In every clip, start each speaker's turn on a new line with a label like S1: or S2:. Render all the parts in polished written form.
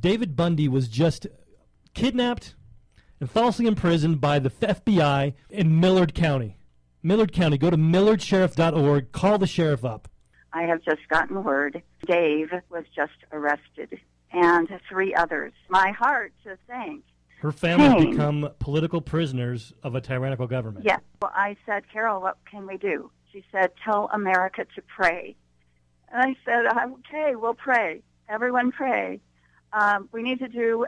S1: David Bundy was just kidnapped and falsely imprisoned by the FBI in Millard County. Millard County. Go to millardsheriff.org. Call the sheriff up.
S2: I have just gotten word Dave was just arrested, and 3 others. My heart just sank.
S1: Her family become political prisoners of a tyrannical government.
S2: Yeah. Well, I said, Carol, what can we do? She said, tell America to pray. And I said, okay, we'll pray. Everyone pray. We need to do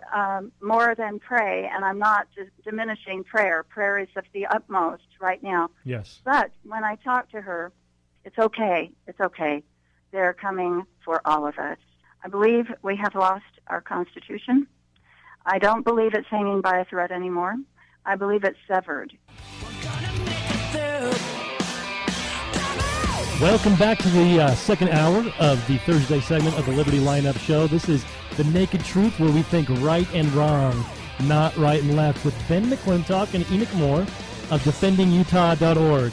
S2: more than pray, and I'm not just diminishing prayer. Prayer is of the utmost right now.
S1: Yes.
S2: But when I talk to her, it's okay. It's okay. They're coming for all of us. I believe we have lost our Constitution. I don't believe it's hanging by a thread anymore. I believe it's severed.
S1: Welcome back to the second hour of the Thursday segment of the Liberty Lineup Show. This is The Naked Truth, where we think right and wrong, not right and left, with Ben McClintock and Enoch Moore of DefendingUtah.org.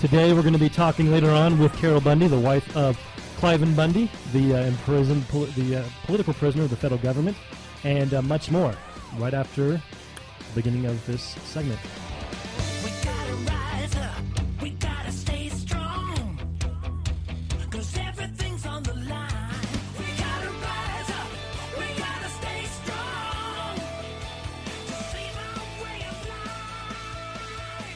S1: Today we're going to be talking later on with Carol Bundy, the wife of Cliven Bundy, the imprisoned political prisoner of the federal government, and much more right after the beginning of this segment.
S3: We gotta rise up, we gotta stay strong, 'cause everything's on the line. We gotta rise up, we gotta stay strong, to save our way of life.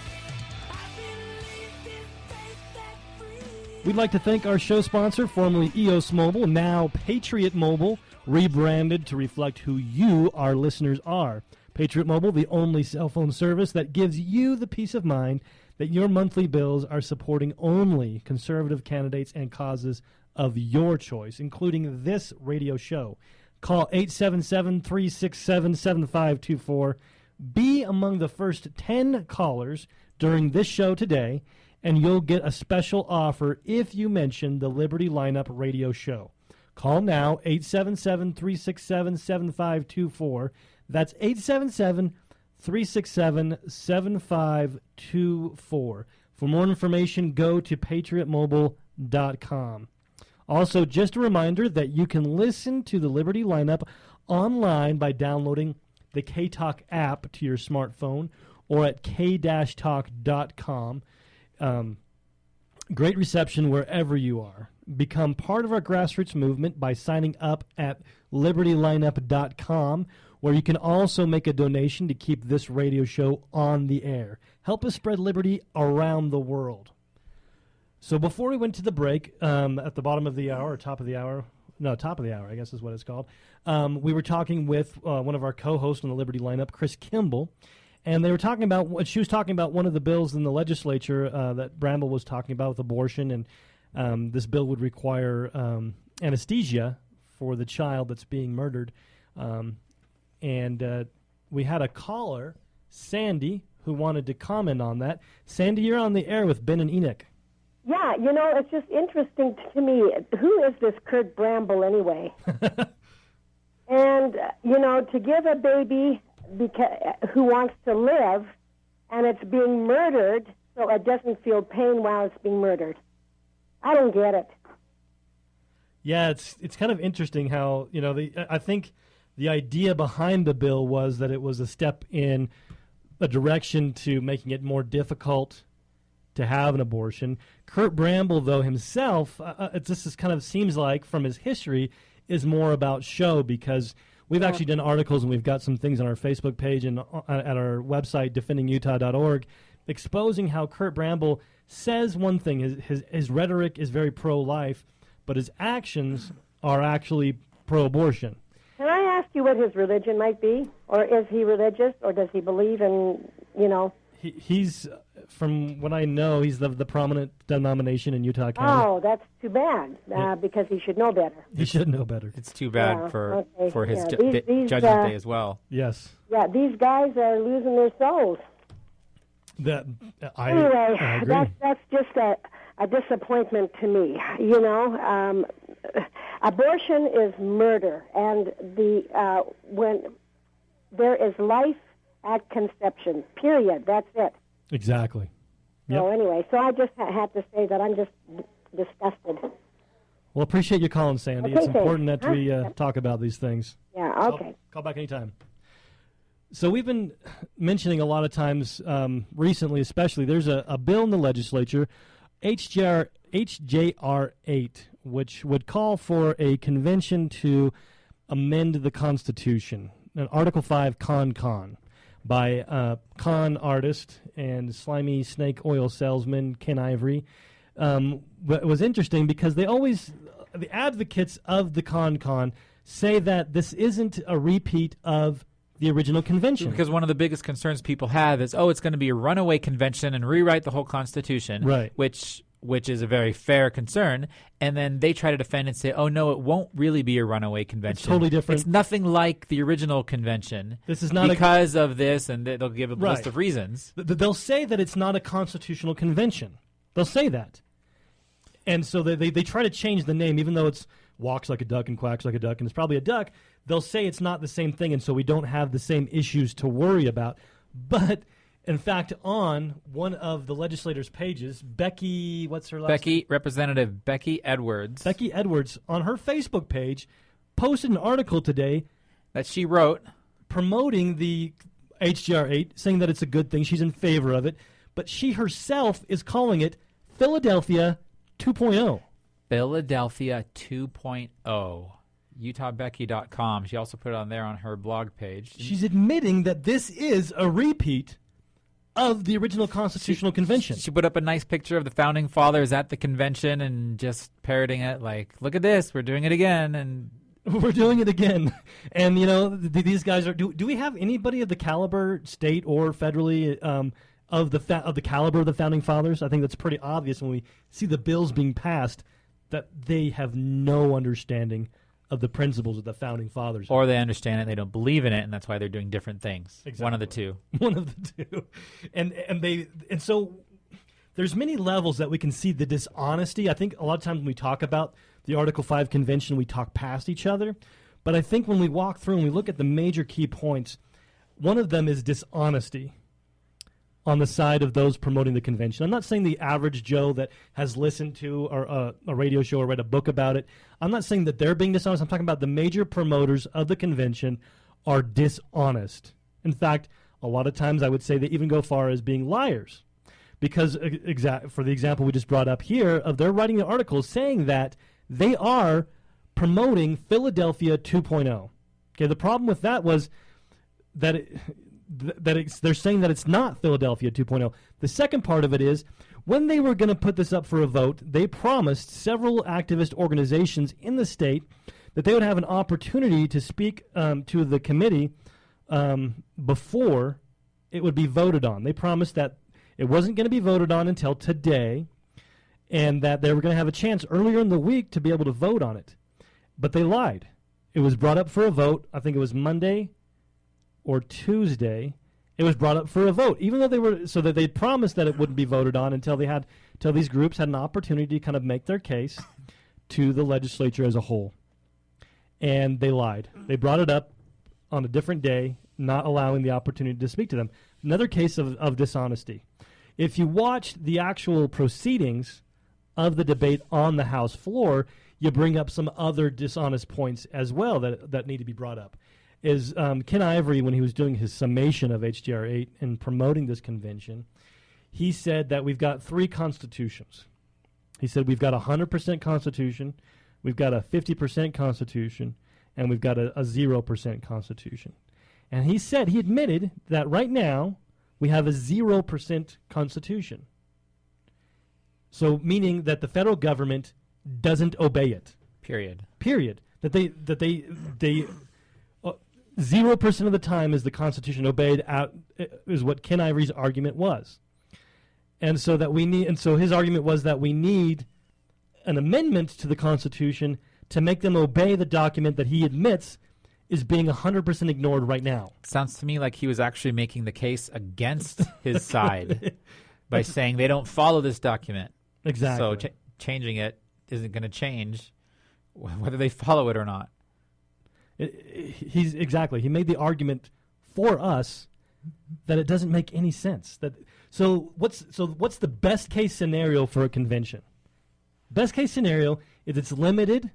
S3: I believe in faith that frees.
S1: We'd like to thank our show sponsor, formerly EOS Mobile, now Patriot Mobile, rebranded to reflect who you, our listeners, are. Patriot Mobile, the only cell phone service that gives you the peace of mind that your monthly bills are supporting only conservative candidates and causes of your choice, including this radio show. Call 877-367-7524. Be among the first 10 callers during this show today, and you'll get a special offer if you mention the Liberty Lineup radio show. Call now, 877-367-7524. That's 877-367-7524. For more information, go to patriotmobile.com. Also, just a reminder that you can listen to the Liberty Lineup online by downloading the K-Talk app to your smartphone or at k-talk.com. Great reception wherever you are. Become part of our grassroots movement by signing up at libertylineup.com, where you can also make a donation to keep this radio show on the air. Help us spread liberty around the world. So before we went to the break, at the bottom of the hour, or top of the hour, I guess is what it's called, we were talking with one of our co-hosts on the Liberty Lineup, Chris Kimball, and they were talking about, she was talking about one of the bills in the legislature that Bramble was talking about with abortion, and this bill would require anesthesia for the child that's being murdered. And we had a caller, Sandy, who wanted to comment on that. Sandy, you're on the air with Ben and Enoch.
S4: Yeah, it's just interesting to me. Who is this Curt Bramble anyway? And, to give a baby who wants to live, and it's being murdered, so it doesn't feel pain while it's being murdered. I don't get it.
S1: Yeah, it's kind of interesting how, I think the idea behind the bill was that it was a step in a direction to making it more difficult to have an abortion. Curt Bramble, though, himself, seems like from his history, is more about show, because we've actually done articles and we've got some things on our Facebook page and at our website, defendingutah.org, exposing how Curt Bramble says one thing. His rhetoric is very pro-life, but his actions are actually pro-abortion.
S4: Can I ask you what his religion might be? Or is he religious? Or does he believe in,
S1: He's, from what I know, he's the prominent denomination in Utah County.
S4: Oh, that's too bad, because he should know better.
S1: He should know better.
S5: It's too bad for his
S4: these
S5: Judgment Day as well.
S1: Yes.
S4: Yeah, these guys are losing their souls.
S1: I agree.
S4: That's just a disappointment to me. Abortion is murder, and when there is life at conception, period. That's it.
S1: Exactly.
S4: Yep. So anyway, I just had to say that I'm just disgusted.
S1: Well, appreciate you calling, Sandy.
S4: Okay,
S1: it's important that we
S4: Yep.
S1: talk about these things.
S4: Yeah, okay.
S1: Call back anytime. So we've been mentioning a lot of times recently, especially, there's a bill in the legislature, HJR 8, which would call for a convention to amend the Constitution, an Article 5 con by con artist and slimy snake oil salesman Ken Ivory. But it was interesting because the advocates of the con say that this isn't a repeat of the original convention.
S5: Because one of the biggest concerns people have is, it's going to be a runaway convention and rewrite the whole Constitution,
S1: right?
S5: Which is a very fair concern. And then they try to defend and say, oh, no, it won't really be a runaway convention.
S1: It's totally different.
S5: It's nothing like the original convention.
S1: This is not
S5: because of this, and they'll give a list of reasons.
S1: They'll say that it's not a constitutional convention. They'll say that. And so they try to change the name, even though it's walks like a duck and quacks like a duck, and it's probably a duck. They'll say it's not the same thing, and so we don't have the same issues to worry about. But, in fact, on one of the legislators' pages, Becky, what's her last name?
S5: Representative Becky Edwards.
S1: Becky Edwards, on her Facebook page, posted an article today
S5: that she wrote
S1: promoting the HGR 8, saying that it's a good thing. She's in favor of it. But she herself is calling it Philadelphia 2.0.
S5: Philadelphia 2.0. UtahBecky.com. She also put it on there on her blog page.
S1: She's admitting that this is a repeat of the original Constitutional Convention.
S5: She put up a nice picture of the Founding Fathers at the convention and just parroting it like, look at this, we're doing it again. And
S1: we're doing it again. And, these guys are... Do we have anybody of the caliber, state or federally, of the caliber of the Founding Fathers? I think that's pretty obvious when we see the bills being passed that they have no understanding of the principles of the Founding Fathers.
S5: Or they understand it, they don't believe in it, and that's why they're doing different things.
S1: Exactly.
S5: One of the two.
S1: One of the two. And so there's many levels that we can see the dishonesty. I think a lot of times when we talk about the Article 5 convention, we talk past each other. But I think when we walk through and we look at the major key points, one of them is dishonesty on the side of those promoting the convention. I'm not saying the average Joe that has listened to a radio show or read a book about it. I'm not saying that they're being dishonest. I'm talking about the major promoters of the convention are dishonest. In fact, a lot of times I would say they even go far as being liars. Because for the example we just brought up here, of they're writing the articles saying that they are promoting Philadelphia 2.0. Okay, the problem with that was that they're saying that it's not Philadelphia 2.0. The second part of it is, when they were going to put this up for a vote, they promised several activist organizations in the state that they would have an opportunity to speak to the committee before it would be voted on. They promised that it wasn't going to be voted on until today, and that they were going to have a chance earlier in the week to be able to vote on it. But they lied. It was brought up for a vote. I think it was Monday or Tuesday. It was brought up for a vote, even though they'd promised that it wouldn't be voted on until these groups had an opportunity to kind of make their case to the legislature as a whole. And they lied. They brought it up on a different day, not allowing the opportunity to speak to them. Another case of dishonesty. If you watch the actual proceedings of the debate on the House floor, you bring up some other dishonest points as well that need to be brought up. Is Ken Ivory, when he was doing his summation of HJR 8 and promoting this convention, he said that we've got 3 constitutions. He said we've got a 100% constitution, we've got a 50% constitution, and we've got a 0% constitution. And he admitted that right now we have a 0% constitution. So meaning that the federal government doesn't obey it.
S5: Period.
S1: That they 0% of the time is the Constitution obeyed is what Ken Ivory's argument was. And so his argument was that we need an amendment to the Constitution to make them obey the document that he admits is being 100% ignored right now.
S5: Sounds to me like he was actually making the case against his side by saying they don't follow this document.
S1: Exactly.
S5: So changing it isn't going to change whether they follow it or not.
S1: He made the argument for us that it doesn't make any sense. So what's the best case scenario for a convention? Best case scenario is it's limited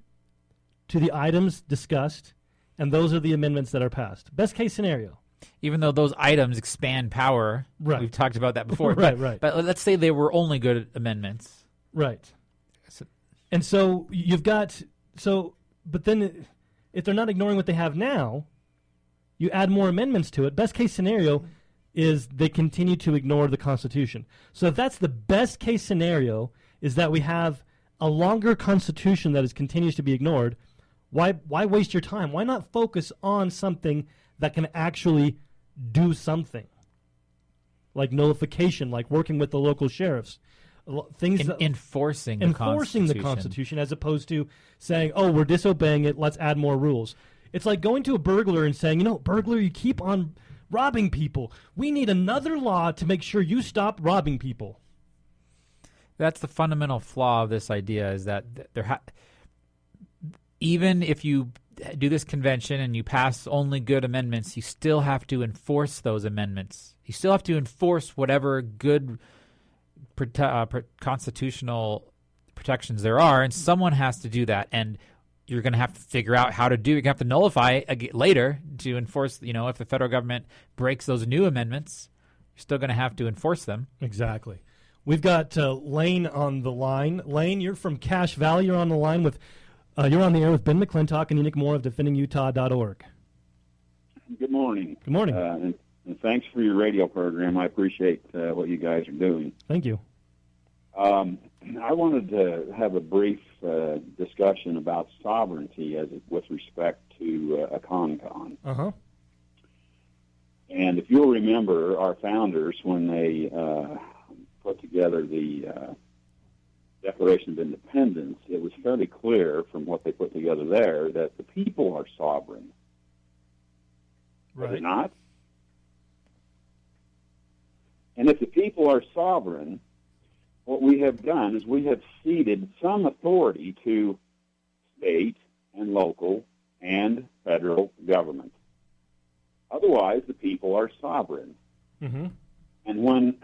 S1: to the items discussed, and those are the amendments that are passed. Best case scenario.
S5: Even though those items expand power.
S1: Right.
S5: We've talked about that before.
S1: Right.
S5: But let's say they were only good amendments.
S1: Right.
S5: So-
S1: And so you've got but then if they're not ignoring what they have now, you add more amendments to it. Best case scenario is they continue to ignore the Constitution. So if that's the best case scenario, is that we have a longer Constitution that continues to be ignored, why waste your time? Why not focus on something that can actually do something? Like nullification, like working with the local sheriffs. Things
S5: enforcing the
S1: Constitution as opposed to saying, oh, we're disobeying it, let's add more rules. It's like going to a burglar and saying, burglar, you keep on robbing people. We need another law to make sure you stop robbing people.
S5: That's the fundamental flaw of this idea, is that even if you do this convention and you pass only good amendments, you still have to enforce those amendments. You still have to enforce whatever good constitutional protections there are, and someone has to do that. And you're going to have to figure out how to do. You're going to have to nullify it later to enforce. If the federal government breaks those new amendments, you're still going to have to enforce them.
S1: Exactly. We've got Lane on the line. Lane, you're from Cache Valley. You're on the line with. You're on the air with Ben McClintock and Enoch Moore of DefendingUtah.org.
S6: Good morning.
S1: Good morning.
S6: And thanks for your radio program. I appreciate what you guys are doing.
S1: Thank you.
S6: I wanted to have a brief discussion about sovereignty with respect to a con-con.
S1: Uh-huh.
S6: And if you'll remember, our founders, when they put together the Declaration of Independence, it was fairly clear from what they put together there that the people are sovereign.
S1: Right.
S6: Are they not? And if the people are sovereign, what we have done is we have ceded some authority to state and local and federal government. Otherwise, the people are sovereign.
S1: Mm-hmm.
S6: And when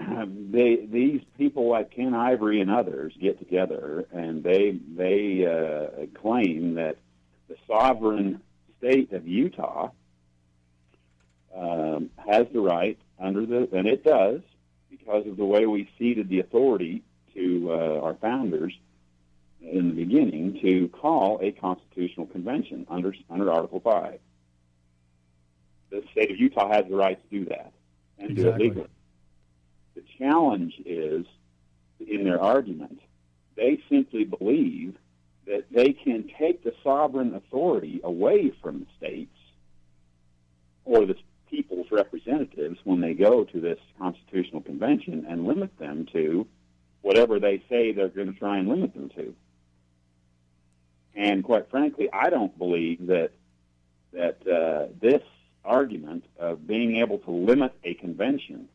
S6: these people like Ken Ivory and others get together and they claim that the sovereign state of Utah has the right and it does, because of the way we ceded the authority to our founders in the beginning to call a constitutional convention under Article 5. The state of Utah has the right to do that and do it legally. The challenge is, in their argument, they simply believe that they can take the sovereign authority away from the states or the people's representatives when they go to this constitutional convention and limit them to whatever they say they're going to try and limit them to. And quite frankly, I don't believe that this argument of being able to limit a convention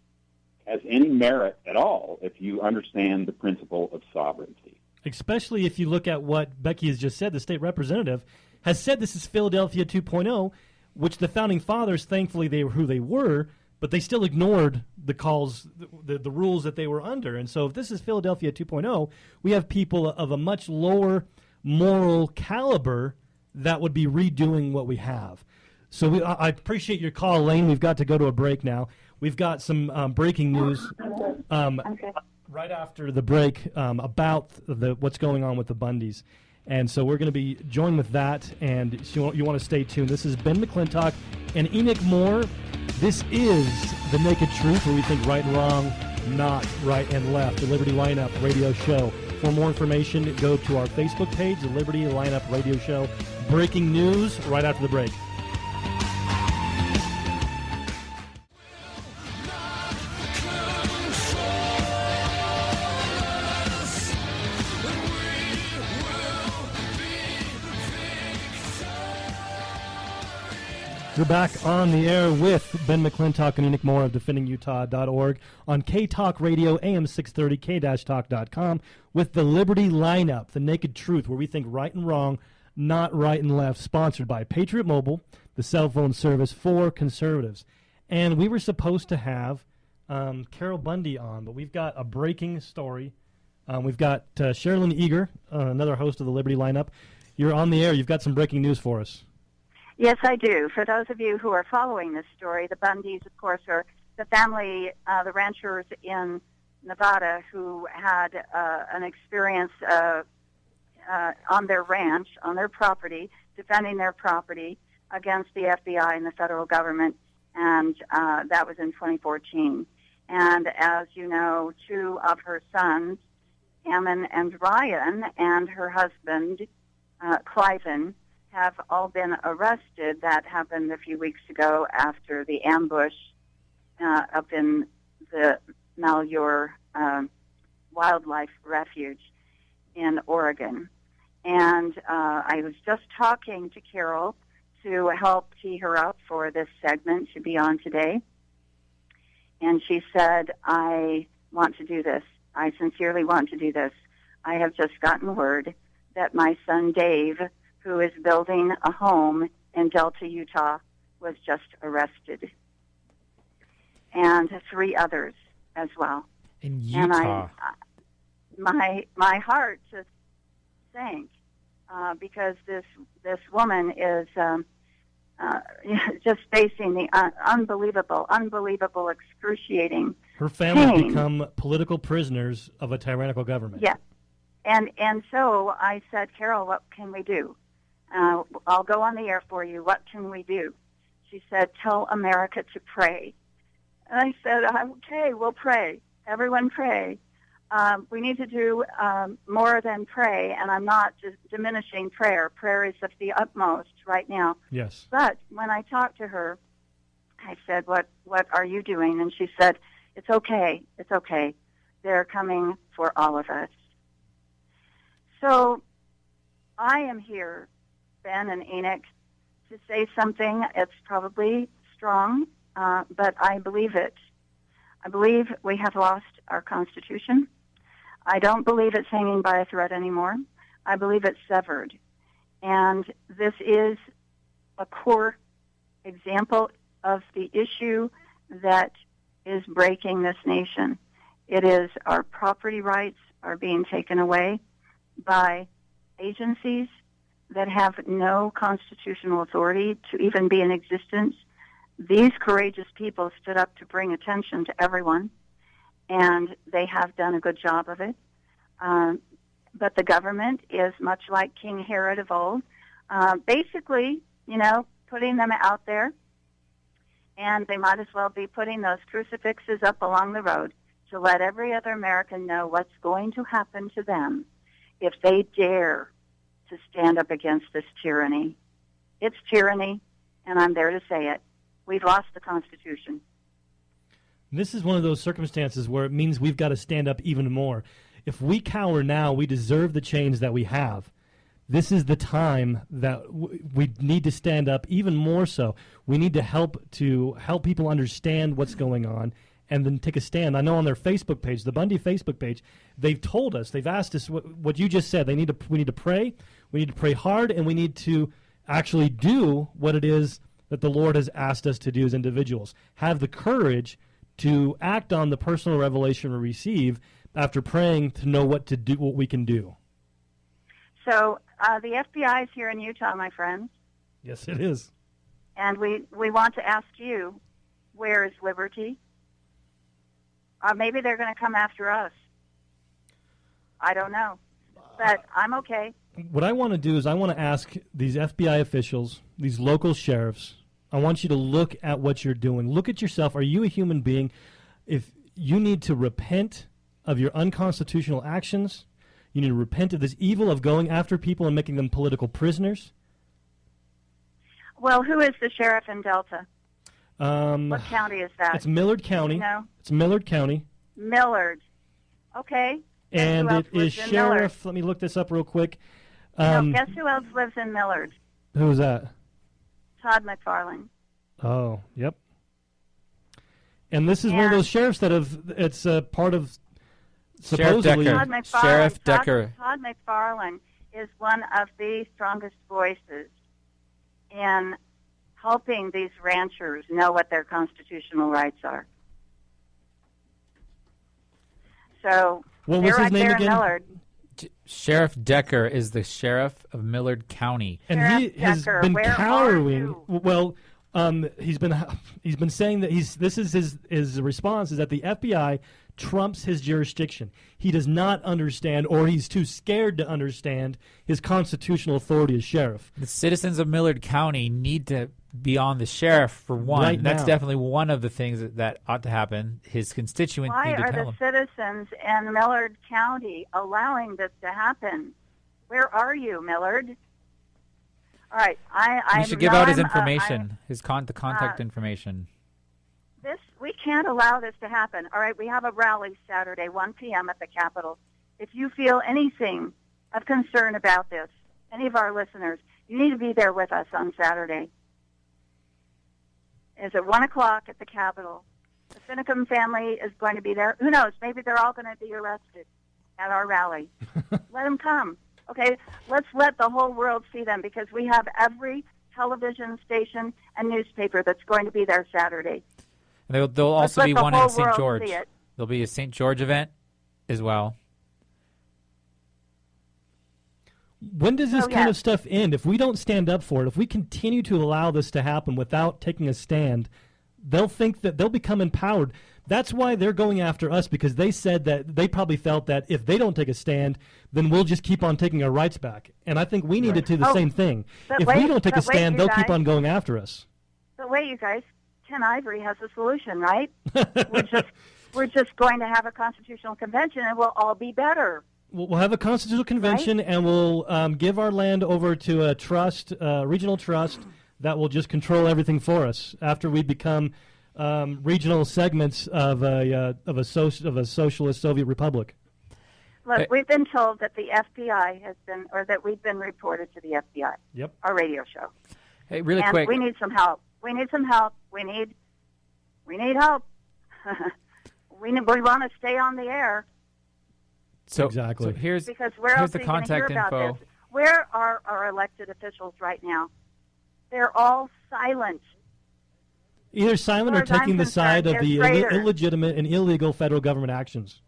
S6: has any merit at all if you understand the principle of sovereignty.
S1: Especially if you look at what Becky has just said. The state representative has said this is Philadelphia 2.0, which the founding fathers, thankfully, they were who they were, but they still ignored the calls, the rules that they were under. And so if this is Philadelphia 2.0, we have people of a much lower moral caliber that would be redoing what we have. So I appreciate your call, Lane. We've got to go to a break now. We've got some breaking news right after the break about what's going on with the Bundys. And so we're going to be joined with that, and you want to stay tuned. This is Ben McClintock and Enoch Moore. This is The Naked Truth, where we think right and wrong, not right and left. The Liberty Lineup Radio Show. For more information, go to our Facebook page, The Liberty Lineup Radio Show. Breaking news right after the break. You're back on the air with Ben McClintock and Enoch Moore of DefendingUtah.org on K-Talk Radio, AM 630, K-Talk.com, with the Liberty Lineup, The Naked Truth, where we think right and wrong, not right and left, sponsored by Patriot Mobile, the cell phone service for conservatives. And we were supposed to have Carol Bundy on, but we've got a breaking story We've got Sherilyn Eager, another host of the Liberty Lineup. You're on the air. You've got some breaking news for us.
S2: Yes, I do. For those of you who are following this story, the Bundys, of course, are the family, the ranchers in Nevada who had an experience on their ranch, on their property, defending their property against the FBI and the federal government, and that was in 2014. And as you know, two of her sons, Ammon and Ryan, and her husband, Cliven, have all been arrested. That happened a few weeks ago after the ambush up in the Malheur Wildlife Refuge in Oregon. And I was just talking to Carol to help tee her up for this segment to be on today. And she said, I want to do this. I sincerely want to do this. I have just gotten word that my son Dave, who is building a home in Delta, Utah, was just arrested. And 3 others as well.
S5: In Utah.
S2: And my heart just sank because this woman is just facing the unbelievable, excruciable
S1: Her family
S2: pain.
S1: become political prisoners of a tyrannical government.
S2: Yeah. And so I said, Carol, what can we do? I'll go on the air for you. What can we do? She said, tell America to pray. And I said, okay, we'll pray. Everyone pray. We need to do more than pray, and I'm not just diminishing prayer. Prayer is of the utmost right now.
S1: Yes.
S2: But when I talked to her, I said, what are you doing? And she said, it's okay. It's okay. They're coming for all of us. So I am here, Ben and Enoch, to say something. It's probably strong, but I believe it. I believe we have lost our Constitution. I don't believe it's hanging by a thread anymore. I believe it's severed. And this is a core example of the issue that is breaking this nation. It is our property rights are being taken away by agencies that have no constitutional authority to even be in existence. These courageous people stood up to bring attention to everyone, and they have done a good job of it. But the government is much like King Herod of old, basically, putting them out there, and they might as well be putting those crucifixes up along the road to let every other American know what's going to happen to them if they dare to stand up against this tyranny. It's tyranny, and I'm there to say it. We've lost the Constitution.
S1: This is one of those circumstances where it means we've got to stand up even more. If we cower now, we deserve the change that we have. This is the time that we need to stand up even more so. We need to help people understand what's going on and then take a stand. I know on their Facebook page, the Bundy Facebook page, they've told us, they've asked us what you just said. We need to pray. We need to pray hard, and we need to actually do what it is that the Lord has asked us to do as individuals. Have the courage to act on the personal revelation we receive after praying to know what to do, what we can do.
S2: So the FBI is here in Utah, my friends.
S1: Yes, it is.
S2: And we want to ask you, where is liberty? Maybe they're going to come after us. I don't know. But I'm okay.
S1: What I want to do is I want to ask these FBI officials, these local sheriffs, I want you to look at what you're doing. Look at yourself. Are you a human being? If you need to repent of your unconstitutional actions, you need to repent of this evil of going after people and making them political prisoners.
S2: Well, who is the sheriff in Delta? What county is that?
S1: It's Millard County.
S2: No.
S1: It's Millard County.
S2: Millard. Okay.
S1: And
S2: Guess
S1: it is Sheriff. Let me look this up real quick.
S2: Guess who else lives in Millard?
S1: Who's that?
S2: Todd McFarlane.
S1: Oh, yep. And this is one of those sheriffs that it's part of supposedly.
S5: Sheriff Decker.
S2: Todd McFarlane is one of the strongest voices in helping these ranchers know what their constitutional rights are. So
S1: What was
S2: They're
S1: his
S2: right
S1: name
S2: there
S1: again?
S2: in Millard.
S5: Sheriff Decker is the sheriff of Millard County.
S1: And
S2: Sheriff
S1: he has
S2: Decker,
S1: been
S2: where are
S1: cowering.
S2: you?
S1: Well, he's been saying that this is his response is that the FBI trumps his jurisdiction. He does not understand, or he's too scared to understand, his constitutional authority as sheriff.
S5: The citizens of Millard County need to be on the sheriff for one.
S1: Right
S5: That's
S1: now.
S5: definitely one of the things that ought to happen. His constituents
S2: Why
S5: need to
S2: are
S5: tell
S2: the
S5: him.
S2: citizens in Millard County allowing this to happen? Where are you, Millard? All right,
S5: You should give out his information, the contact information.
S2: We can't allow this to happen. All right, we have a rally Saturday, 1 p.m. at the Capitol. If you feel anything of concern about this, any of our listeners, you need to be there with us on Saturday. It's at 1 o'clock at the Capitol. The Finicum family is going to be there. Who knows? Maybe they're all going to be arrested at our rally. Let them come. Okay, let's let the whole world see them because we have every television station and newspaper that's going to be there Saturday.
S5: And there'll
S2: Let's
S5: also
S2: let
S5: be
S2: the
S5: one
S2: whole
S5: in St.
S2: world
S5: George.
S2: see it.
S5: There'll be a St. George event as well.
S1: When does this
S2: Oh,
S1: kind
S2: yes.
S1: of stuff end? If we don't stand up for it, if we continue to allow this to happen without taking a stand, they'll think that they'll become empowered. That's why they're going after us, because they said that they probably felt that if they don't take a stand, then we'll just keep on taking our rights back. And I think we need to do the
S2: Oh,
S1: same thing.
S2: but
S1: If we
S2: wait-
S1: don't take a
S2: but wait,
S1: stand,
S2: you
S1: they'll keep
S2: guys.
S1: on going after us.
S2: But wait, you guys, Ken Ivory has a solution, right? we're just going to have a constitutional convention, and we'll all be better.
S1: We'll have a constitutional convention, and we'll give our land over to a trust, regional trust, that will just control everything for us after we become regional segments of a socialist Soviet republic.
S2: Look, we've been told that the FBI has been, or that we've been reported to the FBI.
S1: Yep.
S2: Our radio show.
S5: Hey, really
S2: and
S5: quick.
S2: we need some help. We need some help. We need help. we want to stay on the air
S5: So
S1: Exactly.
S5: So here's
S2: because where
S5: here's
S2: else
S5: the
S2: are you going to hear
S5: contact
S2: about
S5: info.
S2: this? Where are our elected officials right now? They're all silent.
S1: Either silent
S2: As
S1: or
S2: far as
S1: taking
S2: I'm
S1: the side of
S2: concerned,
S1: the
S2: they're traitors.
S1: illegitimate and illegal federal government actions.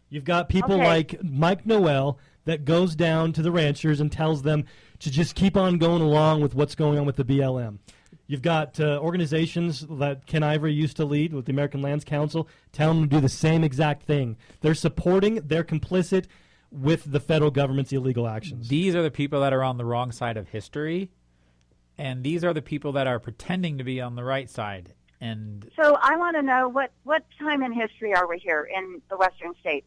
S1: You've got people
S2: Okay.
S1: like Mike Noel that goes down to the ranchers and tells them to just keep on going along with what's going on with the BLM. You've got organizations that Ken Ivory used to lead with the American Lands Council telling them to do the same exact thing. They're complicit with the federal government's illegal actions.
S5: These are the people that are on the wrong side of history, and these are the people that are pretending to be on the right side. And
S2: So I want to know what time in history are we here in the Western states?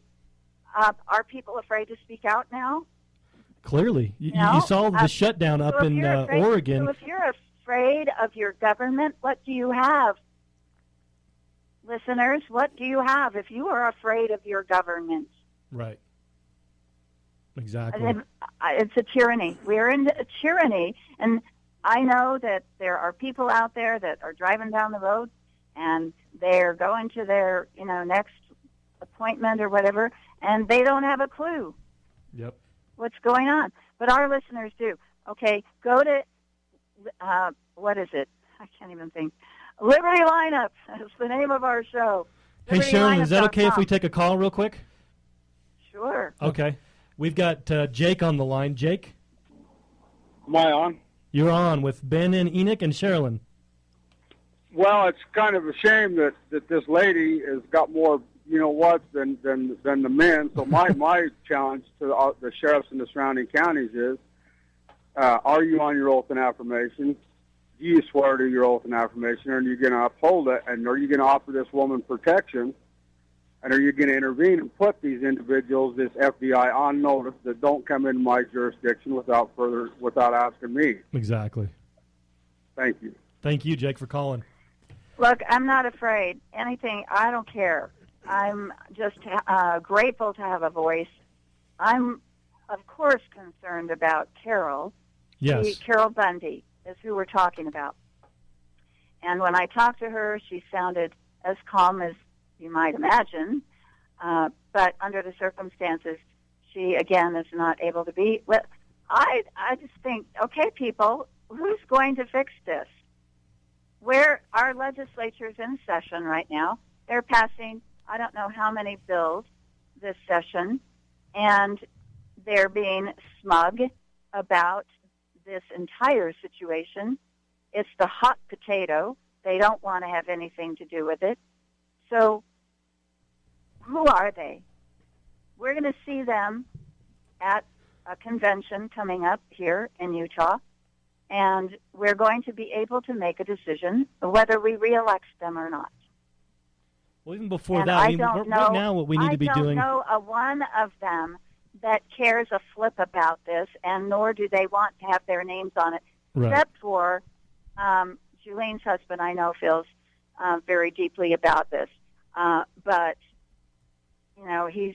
S2: Are people afraid to speak out now?
S1: Clearly. You
S2: No.
S1: saw the shutdown up
S2: So if
S1: in
S2: you're afraid-
S1: Oregon.
S2: So if you're afraid of your government, what do you have? Listeners, what do you have if you are afraid of your government?
S1: Right. Exactly.
S2: It's a tyranny. We're in a tyranny, and I know that there are people out there that are driving down the road, and they're going to their next appointment or whatever, and they don't have a clue
S1: Yep.
S2: what's going on. But our listeners do. Okay, go to what is it? I can't even think. Liberty Lineup. That's the name of our show.
S1: Hey, Sharon, is that okay if we
S2: libertylineup.com.
S1: take a call real quick?
S2: Sure.
S1: Okay. We've got Jake on the line. Jake,
S7: Am I on?
S1: you're on with Ben and Enoch and Sherilyn.
S7: Well, it's kind of a shame that this lady has got more, than the men. So my challenge to the sheriffs in the surrounding counties is, are you on your oath and affirmation? Do you swear to your oath and affirmation? Or are you going to uphold it? And are you going to offer this woman protection? And are you going to intervene and put these individuals, this FBI, on notice that don't come into my jurisdiction without asking me?
S1: Exactly.
S7: Thank you.
S1: Thank you, Jake, for calling.
S2: Look, I'm not afraid. Anything, I don't care. I'm just grateful to have a voice. I'm, of course, concerned about Carol.
S1: Yes.
S2: Carol Bundy is who we're talking about. And when I talked to her, she sounded as calm as you might imagine. But under the circumstances, she, again, is not able to be. Well, I just think, okay, people, who's going to fix this? Where our legislature's in session right now, they're passing I don't know how many bills this session, and they're being smug about this entire situation. It's the hot potato. They don't want to have anything to do with it. So who are they? We're going to see them at a convention coming up here in Utah, and we're going to be able to make a decision whether we reelect them or not.
S1: Well, even before
S2: And
S1: that,
S2: I don't know,
S1: right now what we need to be doing...
S2: I don't know a one of them that cares a flip about this, and nor do they want to have their names on it,
S1: Right.
S2: except for Julian's husband, I know, feels very deeply about this. But, you know, he's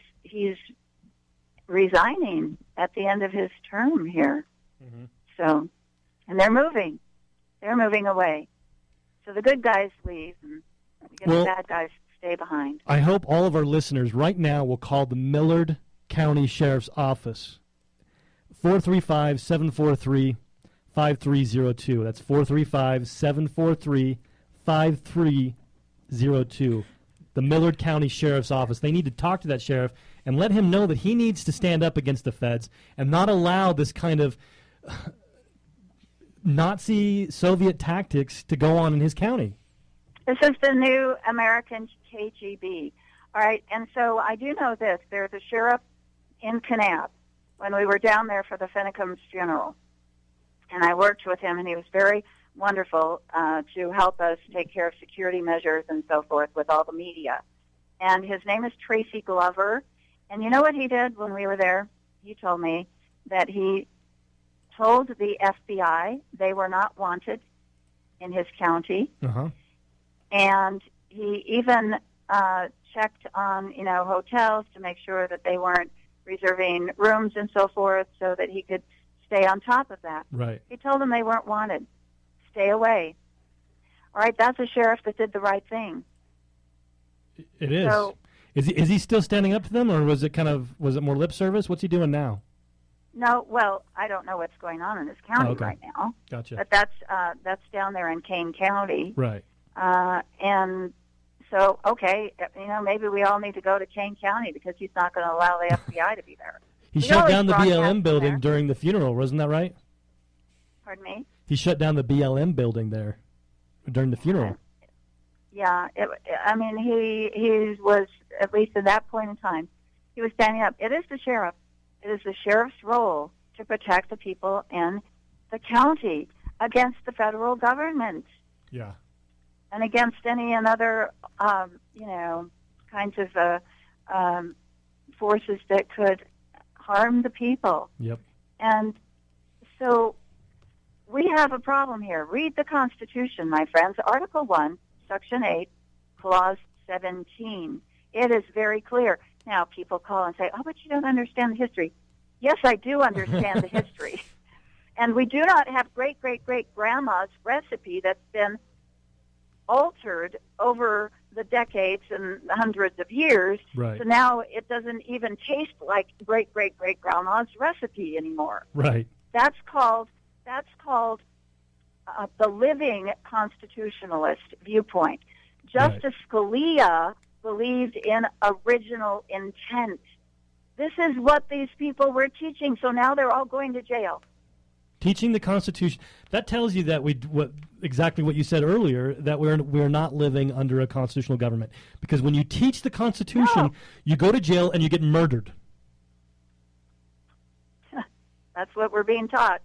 S2: resigning at the end of his term here.
S1: Mhm.
S2: So, and they're moving. They're moving away. So the good guys leave, and the bad guys stay behind.
S1: I hope all of our listeners right now will call the Millard County Sheriff's Office, 435-743-5302. That's 435-743-5302. The Millard County Sheriff's Office. They need to talk to that sheriff and let him know that he needs to stand up against the feds and not allow this kind of Nazi Soviet tactics to go on in his county.
S2: This is the new American KGB. All right, and so I do know this. There's a sheriff in Kanab when we were down there for the Finnecum's funeral. And I worked with him, and he was very wonderful to help us take care of security measures and so forth with all the media. And his name is Tracy Glover. And you know what he did when we were there? He told me that he told the FBI they were not wanted in his county.
S1: Uh-huh.
S2: And he even checked on, you know, hotels to make sure that they weren't reserving rooms and so forth so that he could stay on top of that.
S1: Right.
S2: He told them they weren't wanted. Stay away. All right, that's a sheriff that did the right thing.
S1: It is.
S2: So,
S1: Is he still standing up to them, or was it more lip service? What's he doing now?
S2: no, well, I don't know what's going on in his county
S1: okay.
S2: right now.
S1: Gotcha.
S2: But that's down there in Kane County.
S1: Right.
S2: And so, okay, you know, maybe we all need to go to Kane County because he's not going to allow the FBI to be there.
S1: He
S2: We
S1: shut
S2: always
S1: down the
S2: broadcast
S1: BLM building
S2: there.
S1: during the funeral, wasn't that right?
S2: Pardon me?
S1: He shut down the BLM building there during the funeral.
S2: Yeah, I mean, he was, at least at that point in time, he was standing up. It is the sheriff. It is the sheriff's role to protect the people in the county against the federal government
S1: Yeah.
S2: and against any and other, you know, kinds of forces that could harm the people.
S1: Yep.
S2: And so we have a problem here. Read the Constitution, my friends. Article 1, Section 8, Clause 17. It is very clear. Now, people call and say, oh, but you don't understand the history. Yes, I do understand the history. And we do not have great-great-great-grandma's recipe that's been altered over the decades and hundreds of years.
S1: Right.
S2: So now it doesn't even taste like great-great-great-grandma's recipe anymore.
S1: Right.
S2: That's called the living constitutionalist viewpoint. Justice Scalia believed in original intent. This is what these people were teaching, so now they're all going to jail.
S1: Teaching the Constitution, that tells you that exactly what you said earlier, that we're not living under a constitutional government. Because when you teach the Constitution, you go to jail and you get murdered.
S2: That's what we're being taught.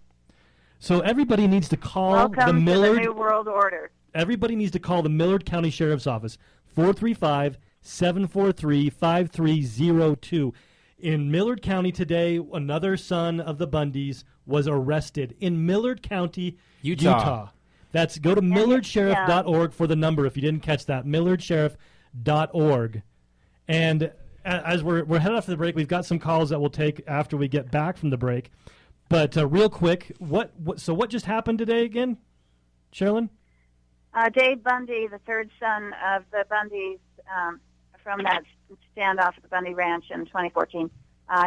S1: So everybody needs to call
S2: Welcome
S1: the Millard.
S2: to the New World Order.
S1: Everybody needs to call the Millard County Sheriff's Office, 435-743-5302. In Millard County today, another son of the Bundys was arrested in Millard County, Utah. That's go to millardsheriff.org for the number if you didn't catch that, millardsheriff.org. And as we're headed off to the break, we've got some calls that we'll take after we get back from the break. But real quick, what just happened today again, Sherilyn?
S2: Dave Bundy, the third son of the Bundys from that standoff at the Bundy Ranch in 2014,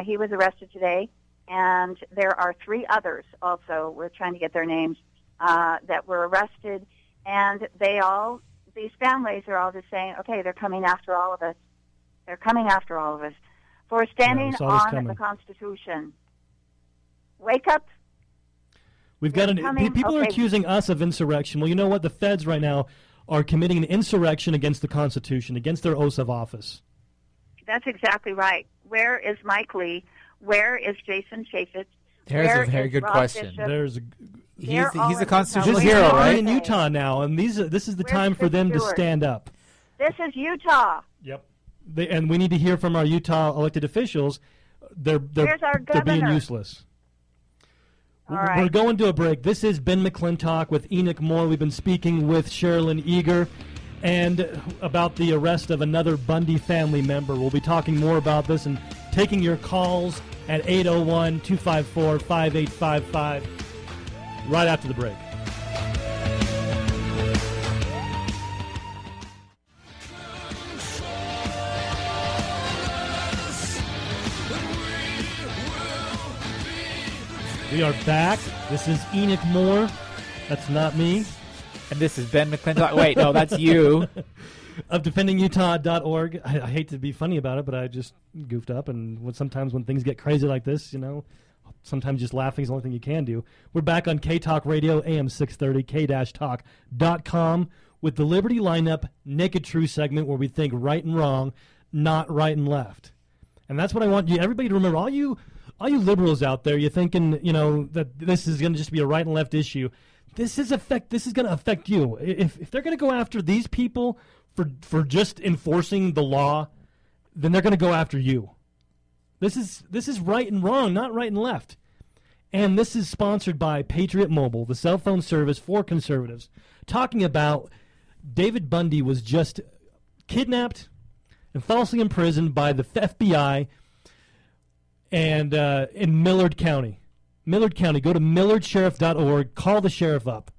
S2: he was arrested today, and there are 3 others also. We're trying to get their names that were arrested, and these families are all just saying, okay, they're coming after all of us. They're coming after all of us for standing
S1: saw this
S2: on
S1: coming.
S2: the Constitution. Wake up.
S1: We've got
S2: coming.
S1: people are
S2: Okay.
S1: accusing us of insurrection. Well, you know what? The feds right now are committing an insurrection against the Constitution, against their oath of office.
S2: That's exactly right. Where is Mike Lee? Where is Jason Chaffetz?
S5: There's
S2: Where
S5: a very
S2: is
S5: good
S2: Rob
S5: question.
S2: Bishop?
S1: There's
S2: They're all
S5: he's a
S2: in
S5: constitutional
S2: this
S1: just
S5: hero,
S2: house.
S5: right?
S1: in Utah now, and this is the
S2: Where's
S1: time for
S2: Chris
S1: them to
S2: Stewart?
S1: stand up.
S2: This is Utah.
S1: Yep. And we need to hear from our Utah elected officials. They're
S2: Where's our
S1: they're being
S2: governor?
S1: useless.
S2: All
S1: We're
S2: right.
S1: going to a break. This is Ben McClintock with Enoch Moore. We've been speaking with Sherilyn Eager and about the arrest of another Bundy family member. We'll be talking more about this and taking your calls at 801-254-5855 right after the break. We are back. This is Enoch Moore. That's not me.
S5: And this is Ben McClintock. Wait, no, that's you.
S1: Of defendingutah.org. I hate to be funny about it, but I just goofed up. And sometimes when things get crazy like this, sometimes just laughing is the only thing you can do. We're back on K-Talk Radio, AM 630, k-talk.com, with the Liberty Lineup Naked Truth segment where we think right and wrong, not right and left. And that's what I want everybody to remember. All you liberals out there, you're thinking, that this is going to just be a right and left issue. This is going to affect you. If they're going to go after these people for just enforcing the law, then they're going to go after you. This is right and wrong, not right and left. And this is sponsored by Patriot Mobile, the cell phone service for conservatives, talking about David Bundy was just kidnapped and falsely imprisoned by the FBI and in Millard County. Millard County. Go to millardsheriff.org. Call the sheriff up.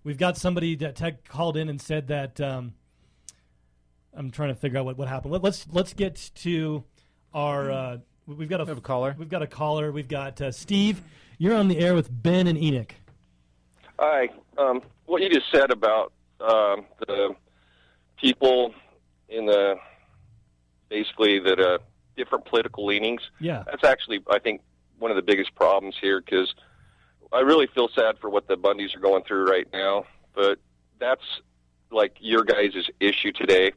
S1: We've got somebody that called in and said that I'm trying to figure out what happened. Let's get to our. We have a caller. We've got a caller. We've got Steve. You're on the air with Ben and Enoch.
S8: Hi. What you just said about the people in the basically that different political leanings.
S1: Yeah.
S8: That's actually, I think, one of the biggest problems here because I really feel sad for what the Bundys are going through right now. But that's like your guys' issue today.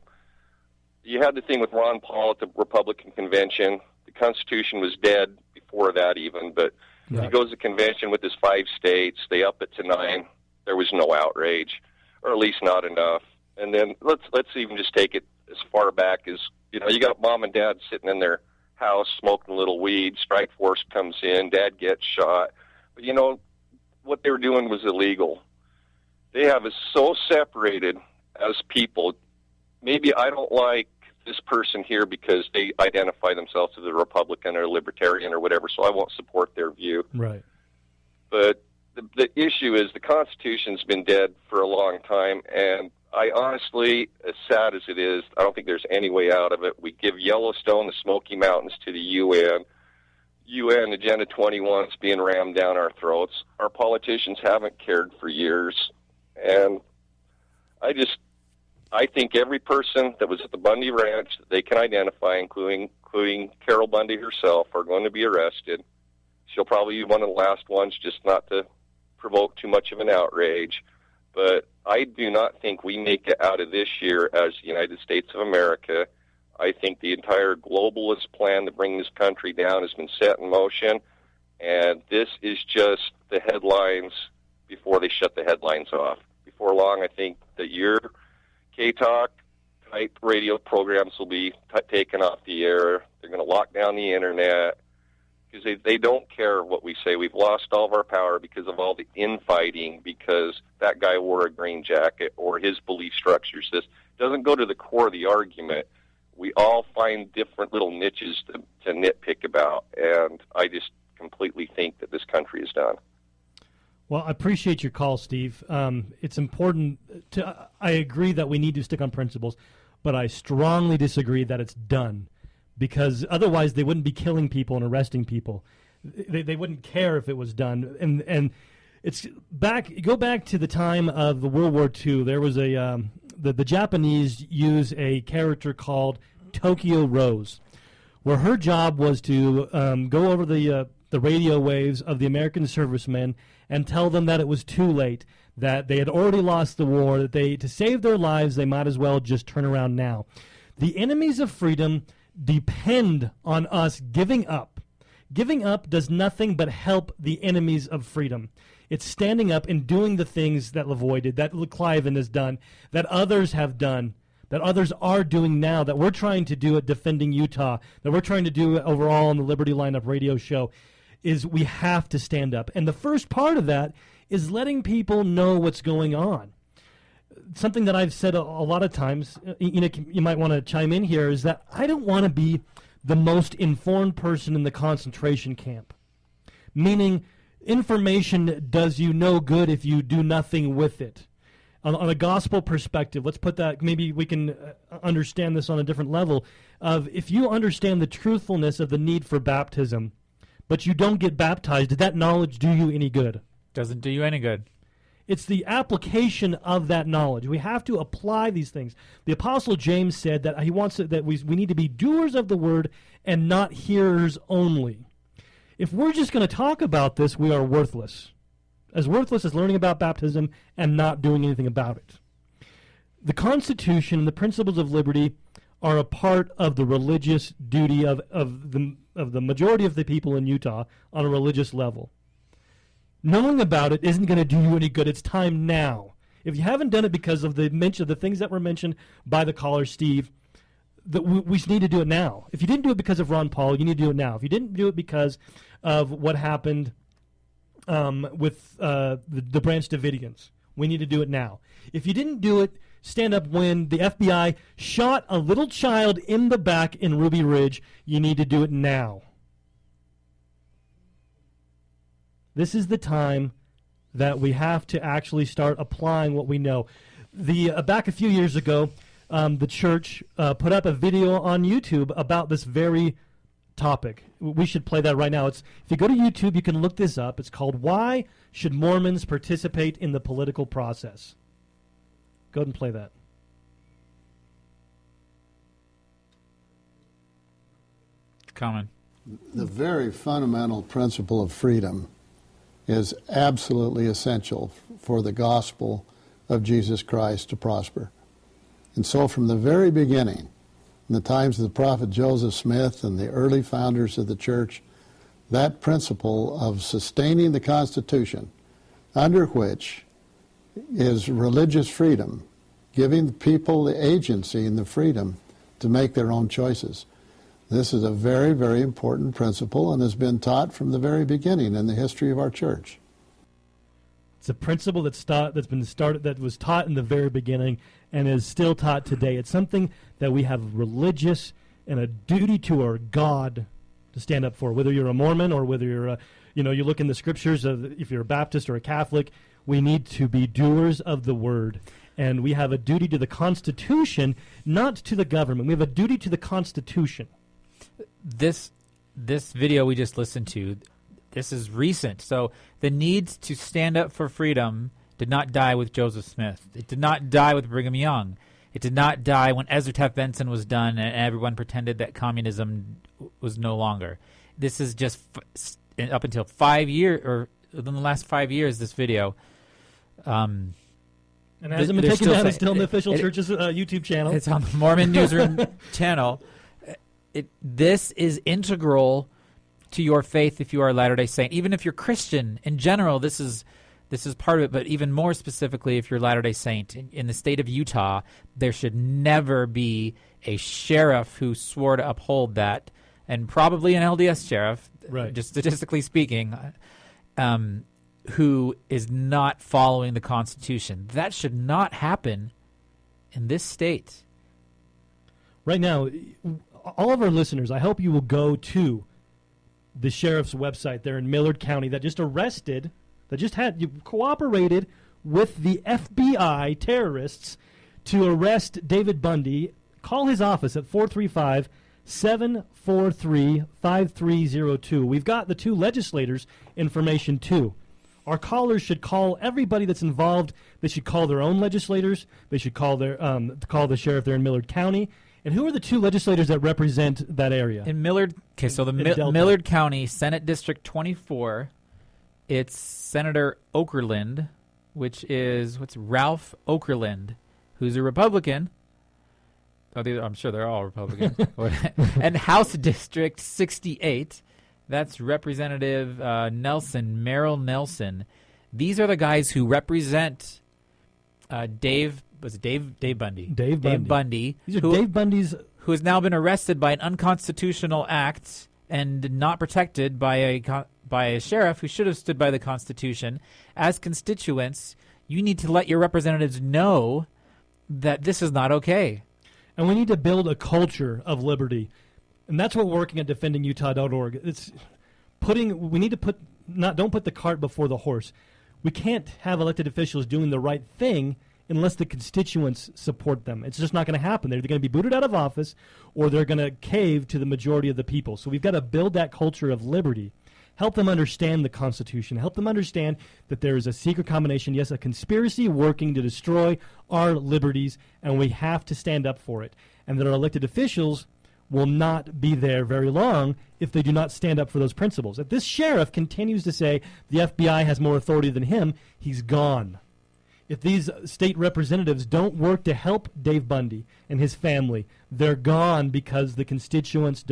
S8: You had the thing with Ron Paul at the Republican convention. The Constitution was dead before that even, but he goes to convention with his 5 states. They up it to 9. There was no outrage, or at least not enough. And then let's even just take it as far back as, you got mom and dad sitting in their house smoking a little weed. Strike force comes in. Dad gets shot. But, what they were doing was illegal. They have us so separated as people. Maybe I don't like this person here because they identify themselves as a Republican or Libertarian or whatever, so I won't support their view.
S1: Right.
S8: But the issue is the Constitution's been dead for a long time, and I honestly, as sad as it is, I don't think there's any way out of it. We give Yellowstone, the Smoky Mountains to the UN. UN Agenda 21 is being rammed down our throats. Our politicians haven't cared for years. And I think every person that was at the Bundy Ranch that they can identify, including Carol Bundy herself, are going to be arrested. She'll probably be one of the last ones, just not to provoke too much of an outrage. But I do not think we make it out of this year as the United States of America. I think the entire globalist plan to bring this country down has been set in motion, and this is just the headlines before they shut the headlines off. Before long, I think that your K-Talk type radio programs will be taken off the air. They're going to lock down the Internet because they don't care what we say. We've lost all of our power because of all the infighting, because that guy wore a green jacket or his belief structures. This doesn't go to the core of the argument. We all find different little niches to nitpick about, and I just completely think that this country is done.
S1: Well, I appreciate your call, Steve. It's important I agree that we need to stick on principles, but I strongly disagree that it's done, because otherwise they wouldn't be killing people and arresting people. They wouldn't care if it was done. And it's go back to the time of the World War II. There was the Japanese use a character called Tokyo Rose, where her job was to go over the radio waves of the American servicemen and tell them that it was too late, that they had already lost the war, that to save their lives, they might as well just turn around now. The enemies of freedom depend on us giving up. Giving up does nothing but help the enemies of freedom. It's standing up and doing the things that Lavoie did, that Cliven has done, that others have done, that others are doing now, that we're trying to do at Defending Utah, that we're trying to do overall on the Liberty Lineup radio show, is we have to stand up. And the first part of that is letting people know what's going on. Something that I've said a lot of times, you might want to chime in here, is that I don't want to be the most informed person in the concentration camp. Meaning, information does you no good if you do nothing with it. On a gospel perspective, let's put that, maybe we can understand this on a different level, of if you understand the truthfulness of the need for baptism, but you don't get baptized, did that knowledge do you any good?
S5: Doesn't do you any good.
S1: It's the application of that knowledge. We have to apply these things. The Apostle James said that he wants that we need to be doers of the word and not hearers only. If we're just going to talk about this, we are worthless. As worthless as learning about baptism and not doing anything about it. The Constitution and the principles of liberty are a part of the religious duty of the majority of the people in Utah on a religious level. Knowing about it isn't going to do you any good. It's time now. If you haven't done it because of the things that were mentioned by the caller, Steve, we need to do it now. If you didn't do it because of Ron Paul, you need to do it now. If you didn't do it because of what happened with the Branch Davidians, we need to do it now. If you didn't do it, stand up when the FBI shot a little child in the back in Ruby Ridge, you need to do it now. This is the time that we have to actually start applying what we know. Back a few years ago, the church put up a video on YouTube about this very topic. We should play that right now. If you go to YouTube, you can look this up. It's called "Why Should Mormons Participate in the Political Process?" Go ahead and play that.
S5: Common.
S9: The very fundamental principle of freedom is absolutely essential for the gospel of Jesus Christ to prosper. And so from the very beginning, in the times of the prophet Joseph Smith and the early founders of the church, that principle of sustaining the Constitution, under which is religious freedom, giving the people the agency and the freedom to make their own choices. This is a very, very important principle and has been taught from the very beginning in the history of our church.
S1: It's a principle that was taught in the very beginning and is still taught today. It's something that we have religious and a duty to our God to stand up for. Whether you're a Mormon or whether you're you look in the scriptures of if you're a Baptist or a Catholic, we need to be doers of the word. And we have a duty to the Constitution, not to the government. We have a duty to the Constitution.
S5: This video we just listened to, this is recent. So the need to stand up for freedom did not die with Joseph Smith. It did not die with Brigham Young. It did not die when Ezra Taft Benson was done and everyone pretended that communism was no longer. This is just up until 5 years, or within the last 5 years, this video.
S1: And it hasn't been taken down. It's still on the official church's YouTube channel.
S5: It's on the Mormon Newsroom channel. This is integral to your faith if you are a Latter-day Saint. Even if you're Christian, in general, this is part of it, but even more specifically if you're Latter-day Saint. In the state of Utah, there should never be a sheriff who swore to uphold that, and probably an LDS sheriff,
S1: right,
S5: just statistically speaking, who is not following the Constitution. That should not happen in this state.
S1: Right now, all of our listeners, I hope you will go to the sheriff's website there in Millard County that just cooperated with the FBI terrorists to arrest David Bundy. Call his office at 435-743-5302. We've got the two legislators' information too. Our callers should call everybody that's involved. They should call their own legislators. They should call the sheriff there in Millard County. And who are the two legislators that represent that area?
S5: In Millard, okay, so the Millard County Senate District 24, it's Senator Okerlund, which is Ralph Okerlund, who's a Republican. Oh, I'm sure they're all Republican. And House District 68, that's Representative Merrill Nelson. These are the guys who represent Dave Bundy.
S1: Dave
S5: Bundy.
S1: These are Dave Bundy's...
S5: Who has now been arrested by an unconstitutional act and not protected by a sheriff who should have stood by the Constitution. As constituents, you need to let your representatives know that this is not okay.
S1: And we need to build a culture of liberty. And that's what we're working at defendingutah.org. Don't put the cart before the horse. We can't have elected officials doing the right thing unless the constituents support them. It's just not going to happen. They're going to be booted out of office, or they're going to cave to the majority of the people. So we've got to build that culture of liberty. Help them understand the Constitution. Help them understand that there is a secret combination, yes, a conspiracy working to destroy our liberties, and we have to stand up for it. And that our elected officials will not be there very long if they do not stand up for those principles. If this sheriff continues to say the FBI has more authority than him, he's gone. If these state representatives don't work to help Dave Bundy and his family, they're gone because the constituents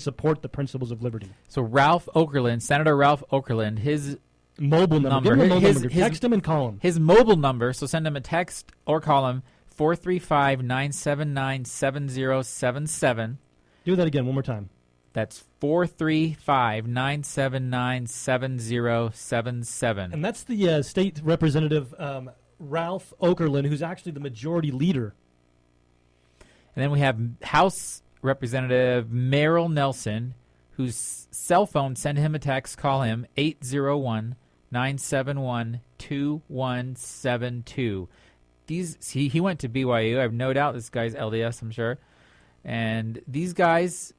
S1: support the principles of liberty.
S5: So Senator Ralph Okerlund, his
S1: mobile number. Give him a mobile number. Text him and call him.
S5: His mobile number, so send him a text or call him, 435-979-7077.
S1: Do that again one more time.
S5: That's 435-979-7077.
S1: And that's the state representative, Ralph Okerlund, who's actually the majority leader.
S5: And then we have House Representative Merrill Nelson, whose cell phone, send him a text, call him, 801-971-2172. He went to BYU. I have no doubt this guy's LDS, I'm sure. And these guys...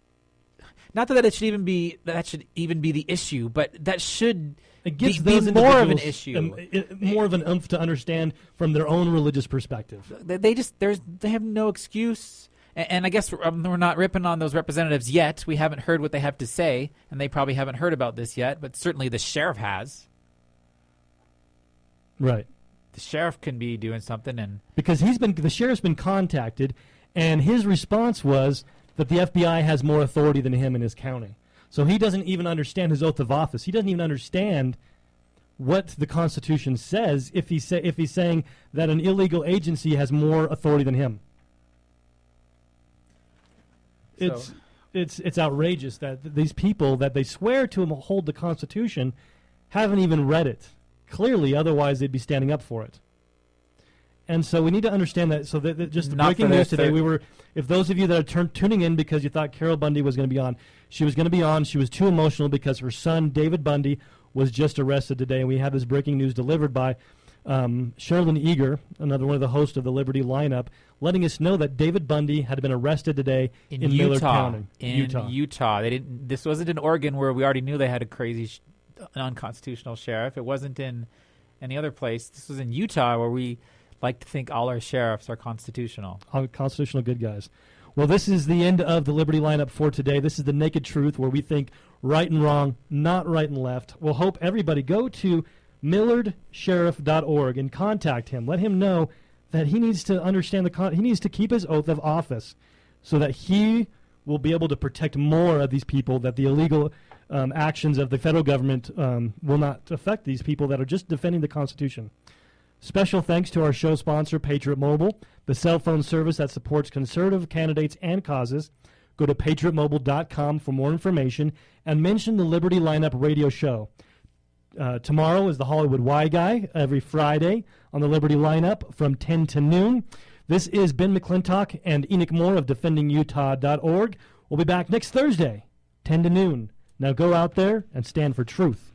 S5: Not that it should even be the issue, but that should be more of an issue,
S1: more of an oomph to understand from their own religious perspective.
S5: They have no excuse, and I guess we're not ripping on those representatives yet. We haven't heard what they have to say, and they probably haven't heard about this yet. But certainly the sheriff has.
S1: Right.
S5: The sheriff can be doing something, and
S1: because the sheriff's been contacted, and his response was that the FBI has more authority than him in his county. So he doesn't even understand his oath of office. He doesn't even understand what the Constitution says if he's saying that an illegal agency has more authority than him. It's outrageous that these people that they swear to hold the Constitution haven't even read it clearly. Otherwise, they'd be standing up for it. And so we need to understand that. So that just the breaking news today, if those of you that are tuning in because you thought Carol Bundy was going to be on, she was going to be on. She was too emotional because her son, David Bundy, was just arrested today. And we had this breaking news delivered by Sherilyn Eager, another one of the hosts of the Liberty lineup, letting us know that David Bundy had been arrested today in Millard County.
S5: In Utah. This wasn't in Oregon where we already knew they had a crazy, unconstitutional sheriff. It wasn't in any other place. This was in Utah where we like to think all our sheriffs are constitutional.
S1: All constitutional good guys. Well, this is the end of the Liberty lineup for today. This is the naked truth where we think right and wrong, not right and left. We'll hope everybody go to millardsheriff.org and contact him. Let him know that he needs to understand he needs to keep his oath of office so that he will be able to protect more of these people, that the illegal actions of the federal government will not affect these people that are just defending the Constitution. Special thanks to our show sponsor, Patriot Mobile, the cell phone service that supports conservative candidates and causes. Go to patriotmobile.com for more information and mention the Liberty Lineup radio show. Tomorrow is the Hollywood Y Guy, every Friday on the Liberty Lineup from 10 to noon. This is Ben McClintock and Enoch Moore of defendingutah.org. We'll be back next Thursday, 10 to noon. Now go out there and stand for truth.